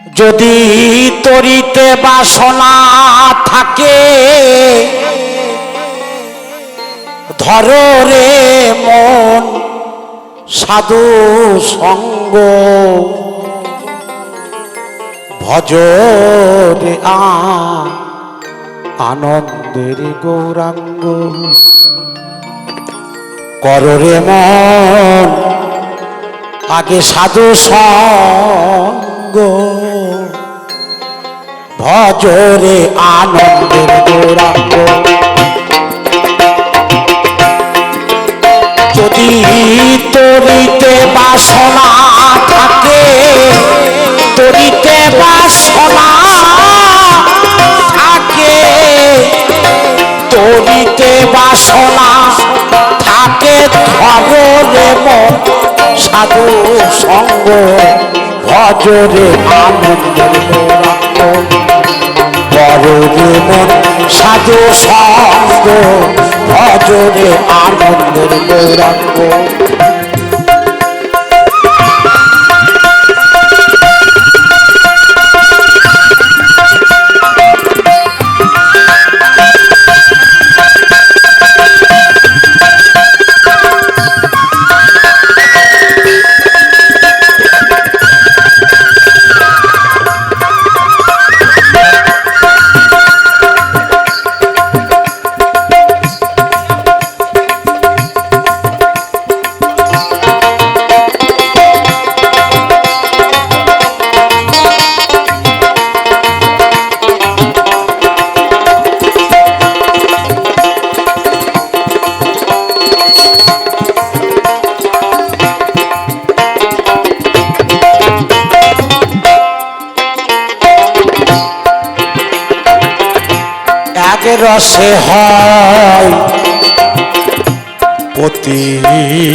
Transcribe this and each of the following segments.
যদি তরিতে বাসনা থাকে ধরো রে মন সাধু সঙ্গ ভজ রে আনন্দের গৌরাঙ্গ করো রে মন আগে সাধু সঙ্গ ভজ রে আনন্দের গৌরাঙ্গ যদি তরিতে বাসনা থাকে তরিতে বাসনা থাকে তরিতে বাসনা থাকে ধরো রে মন সাধু সঙ্গ ভজ রে আনন্দের গৌরাঙ্গ করো রে মন সাধু সঙ্গ ভজ রে আনন্দের গৌরাঙ্গ রসে হয় প্রতিবাদী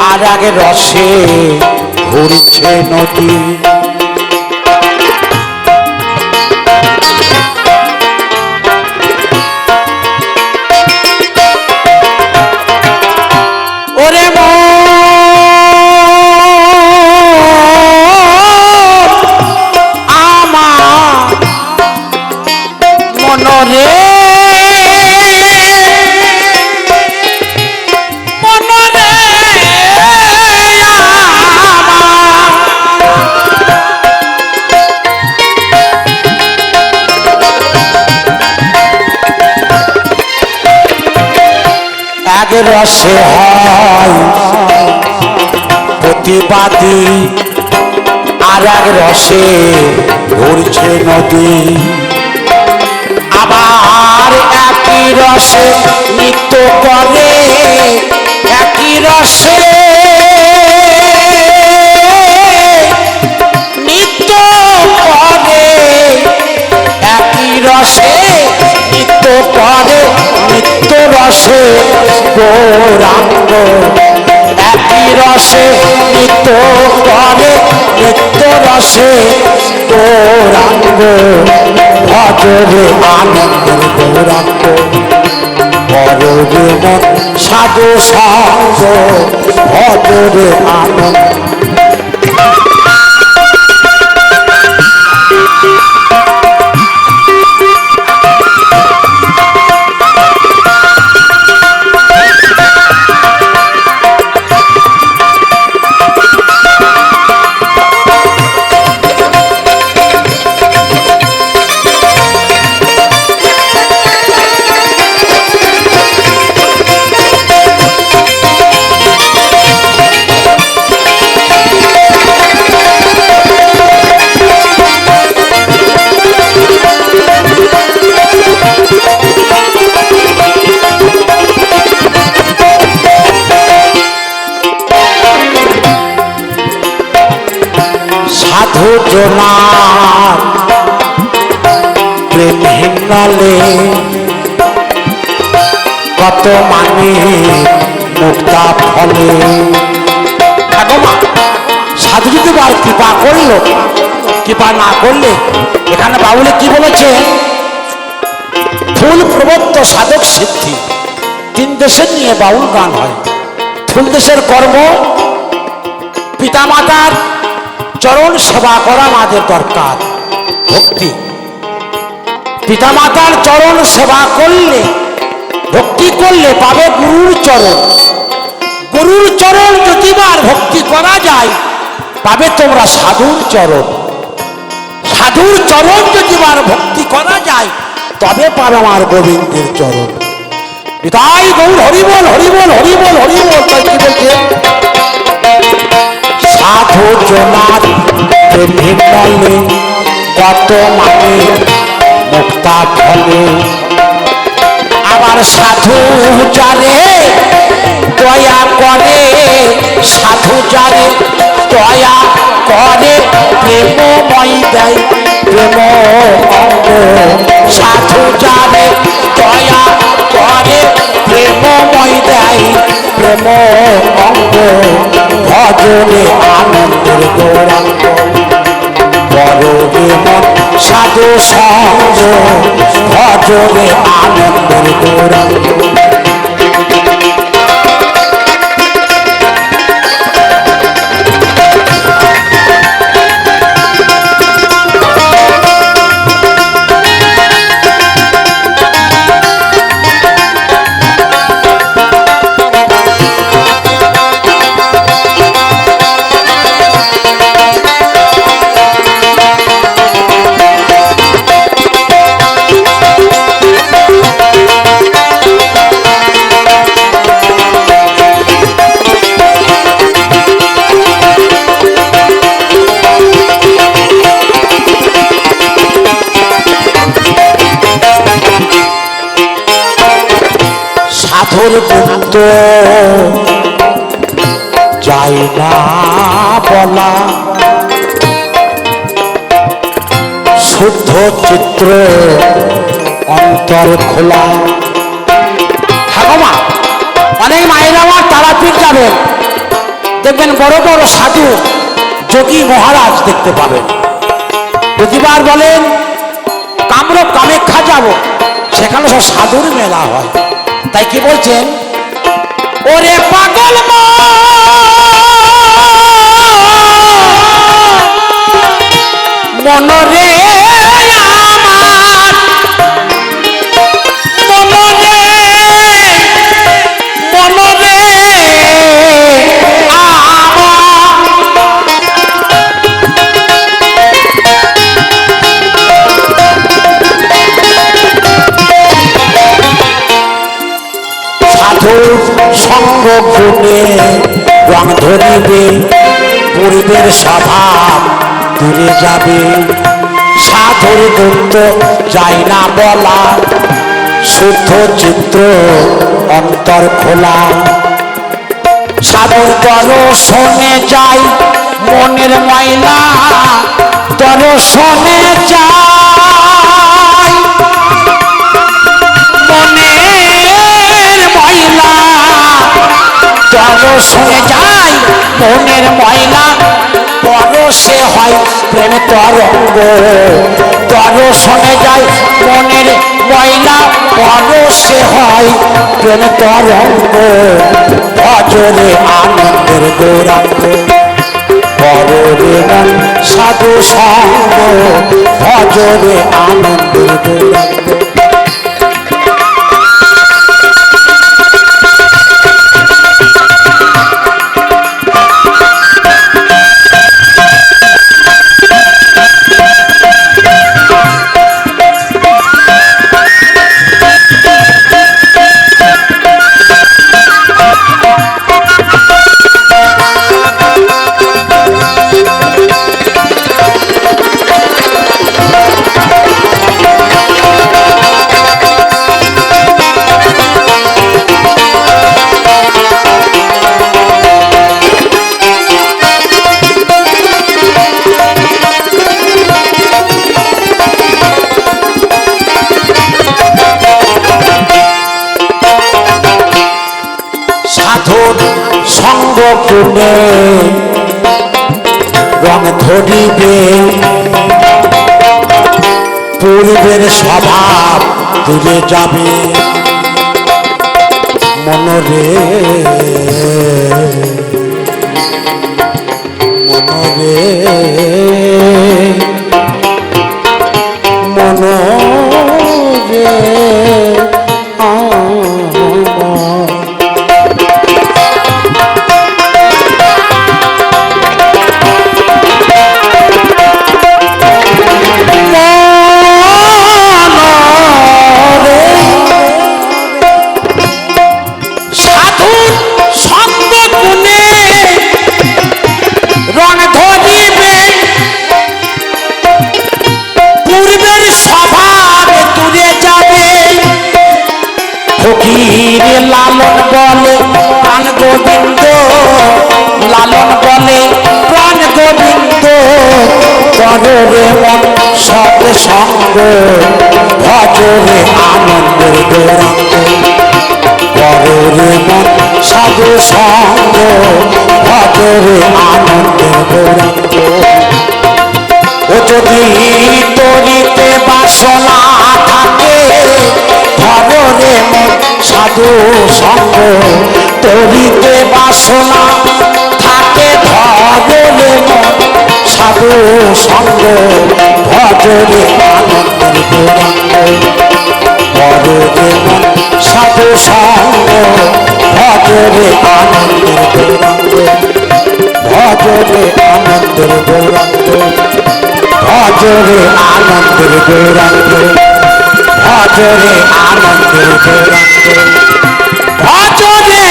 আর আগে রসে ঘুরছে নদী ওরে মনরে মনরে এক রসে হয় প্রতিবাদী আর এক রসে ঘুরছে নদী আবার একই রসে নৃত্য করে একই রসে নৃত্য করে একই রসে নৃত্য করে নৃত্য রসে গৌরাঙ্গ একই রসে নৃত্য করে নৃত্য রসে গৌরাঙ্গ ভজ রে আনন্দের গৌরাঙ্গ করো রে মন সাধু সঙ্গ ভজ রে আনন্দ সাধু জনার প্রেম হিঙ্গলে কত মানে মুক্তা ফলে সাধু যদি বার কৃপা করলো কৃপা না করলে এখানে বাউলে কি বলেছে ফুল প্রবত্ত সাধক সিদ্ধি তিন দেশের নিয়ে বাউল গান হয় ফুল দেশের কর্ম পিতামাতার চরণ সেবা করা আমাদের দরকার। ভক্তি, পিতামাতার চরণ সেবা করলে, ভক্তি করলে পাবে গুরুর চরণ। গুরুর চরণ যদি বার ভক্তি করা যায় পাবে তোমরা সাধুর চরণ। সাধুর চরণ যদি বার ভক্তি করা যায় তবে পাবে আমার গোবিন্দের চরণ। তাই গৌর হরিবল হরিবল হরিবল হরিবল। তাই কি বলছে? সাধু জনার প্রেমে কত মানে মুক্তা ফলে, আবার সাধু যারে দয়া করে, সাধু যারে দয়া করে প্রেমময় দেয় প্রেম অঙ্গ। সাধু যারে দয়া করে প্রেমময় দেয় প্রেম অঙ্গ। ভজনে আনন্দের গৌরাঙ্গ বড়বে মন সাধু সঙ্গ। ভজনে আনন্দের গৌরাঙ্গ। সাধুর গুপ্ত যায় না বলা, শুদ্ধ চিত্র অন্তর খোলা। হ্যাঁ মা, অনেক মায়েরা আমার তারাপীঠ যাবেন, দেখবেন বড় বড় সাধু যোগী মহারাজ দেখতে পাবেন। প্রতিবার বলেন কামরূপ কামাখ্যা যাব, সেখানে সব সাধুর মেলা হয়। তাই কি বলছেন? ওরে পাগল মনরে আমার, মনরে মনরে সাধুর সঙ্গ গুণে রং ধরিবে, পূর্বের স্বভাব দূরে যাবে। সাধুর গুপ্ত যায় না বলা, শুদ্ধ চিত্র অন্তর খোলা। সাধুর দর্শনে যাই মনের ময়লা, দর্শনে যাই মনের ময়লা, দর্শনে যাই মনের ময়লা। পরশে হয় প্রেম তরঙ্গ, দর্শনে যাই মনের ময়লা, পরশে হয় প্রেম তরঙ্গ। ভজরে আনন্দের গৌরাঙ্গ পরবে মন সাধু সঙ্গ। ভজরে আনন্দের গৌরাঙ্গ। গুণে রং ধরিবে, পূর্বের স্বভাব দূরে যাবে। মনরে মনরে রে লালন বলে প্রাণ গোবিন্দ, লালন বলে প্রাণ গোবিন্দ, করে রে মন সৎ সঙ্গ, ভজরে আনন্দের গৌরাঙ্গ, করে রে মন সাধু সঙ্গ, ভজরে আনন্দের গৌরাঙ্গ। ও যদি তরিতে বাসনা থাকে, ধরে মন সাধু সঙ্গ, তরিতে বাসনা থাকে, ধরে মন সাধু সঙ্গ, ভজরে আনন্দের গৌরাঙ্গ, ভজরে মন সাধু সঙ্গ, ভজরে আনন্দের গৌরাঙ্গ, ভজরে আনন্দের গৌরাঙ্গ, ভজরে আনন্দের গৌরাঙ্গ, ভজরে আনন্দের গৌরাঙ্গ, ভজরে